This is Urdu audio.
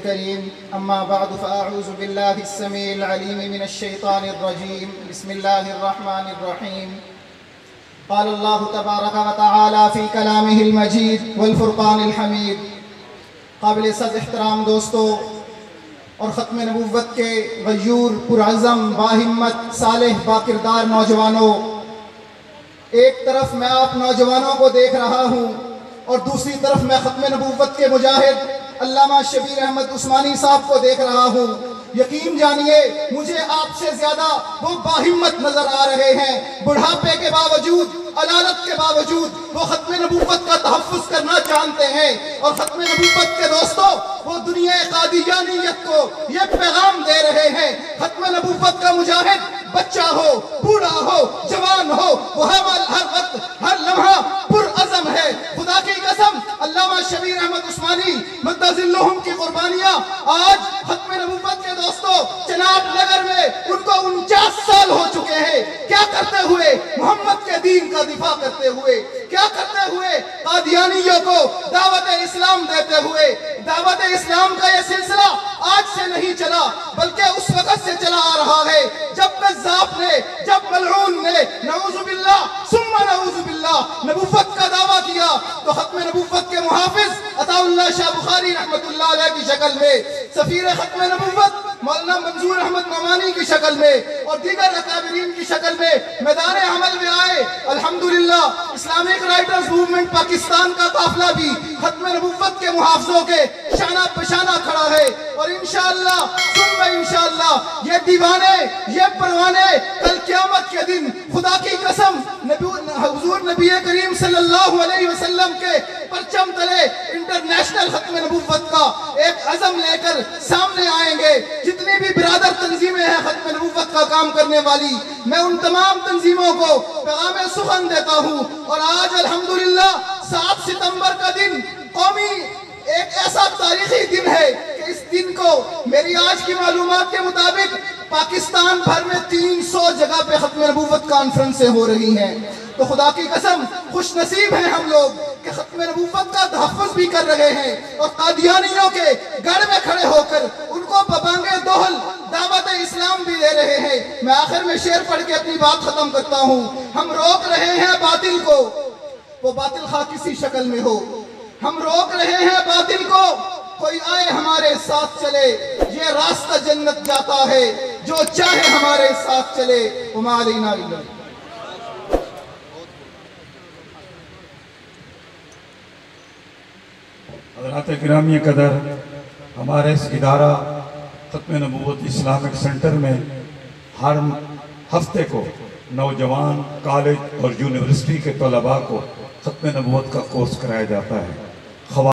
الكريم أما بعد فأعوذ بالله السميع العليم من الشيطان الرجيم بسم الله الرحمن الرحيم قال الله تبارك وتعالى في كلامه المجيد والفرقان الحميد قابل صد احترام دوستو اور ختم نبوت کے غیور پرعزم باہمت صالح باکردار نوجوانوں، ایک طرف میں آپ نوجوانوں کو دیکھ رہا ہوں اور دوسری طرف میں ختم نبوت کے مجاہد علامہ شبیر احمد عثمانی صاحب کو دیکھ رہا ہوں۔ یقین جانیے مجھے آپ سے زیادہ وہ باہمت نظر آ رہے ہیں، بڑھاپے کے باوجود، علالت کے باوجود وہ ختم نبوت کا تحفظ کرنا جانتے ہیں، اور ختم نبوت کے دوستوں وہ دنیا قادیانیت کو یہ پیغام دے رہے ہیں، ختم نبوت کا مجاہد بچہ ہو، بوڑھا ہو، جوان ہو، وہ ہر وقت ہر لمحہ پرعزم ہے۔ خدا کی قسم علامہ شبیر احمد عثمانی مدد ذلہم کی قربانیاں آج ختم نبوت کے دوستوں چناب نگر میں ان کو 49 سال ہو چکے ہیں، کیا کرتے ہوئے؟ محمد کے دین کا دفاع کرتے ہوئے، کیا کرتے ہوئے؟ قادیانیوں کو دعوت اسلام دیتے ہوئے۔ دعوت اسلام کا یہ سلسلہ آج سے نہیں چلا بلکہ اس وقت سے چلا آ رہا ہے جب قذاب نے، جب ملعون نے نعوذ باللہ ثم نعوذ باللہ نبوت کا دعویٰ کیا تو ختم نبوت کے محافظ عطا اللہ شاہ بخاری رحمت اللہ علیہ کی شکل میں، سفیر ختم نبوت مولانا منظور احمد نعمانی کی شکل میں اور دیگر اکابرین کی شکل میں میدان عمل میں آئے۔ الحمدللہ اسلامک رائٹرز موومنٹ پاکستان کا قافلہ بھی ختم نبوت کے محافظوں کے شانہ پشانہ کھڑا ہے، اور انشاءاللہ ثم انشاءاللہ یہ دیوانے، یہ پروانے کل قیامت کے دن خدا کی قسم حضور نبی کریم صلی اللہ علیہ وسلم کے پرچم تلے انٹرنیشنل ختم نبوت کا ایک عزم لے کر سامنے آئیں گے۔ جتنی بھی برادر تنظیمیں ہیں ختم نبوت کا کام کرنے والی، میں ان تمام تنظیموں کو پیغام سخن دیتا ہوں، اور آج الحمدللہ 7 ستمبر کا دن قومی ایک ایسا تاریخی دن ہے کہ اس دن کو میری آج کی معلومات کے مطابق پاکستان بھر میں 300 جگہ پہ ختم نبوت کانفرنسیں ہو رہی ہیں۔ تو خدا کی قسم خوش نصیب ہیں ہم لوگ کہ ختم نبوت کا تحفظ بھی کر رہے ہیں، اور قادیانیوں کے گڑھ میں کھڑے ہو کر ان کو ببانگ دوہل دعوت اسلام بھی دے رہے ہیں۔ میں آخر میں شعر پڑھ کے اپنی بات ختم کرتا ہوں۔ ہم روک رہے ہیں باطل کو، وہ باطل خواہ کسی شکل میں ہو، ہم روک رہے ہیں باطل کو، کوئی آئے ہمارے ساتھ چلے، یہ راستہ جنت جاتا ہے، جو چاہے ہمارے ساتھ چلے، وما علینا الا البلاغ۔ حضرات گرامی قدر، ہمارے اس ادارہ ختم نبوت اسلامک سینٹر میں ہر ہفتے کو نوجوان کالج اور یونیورسٹی کے طلباء کو ختم نبوت کا کورس کرایا جاتا ہے۔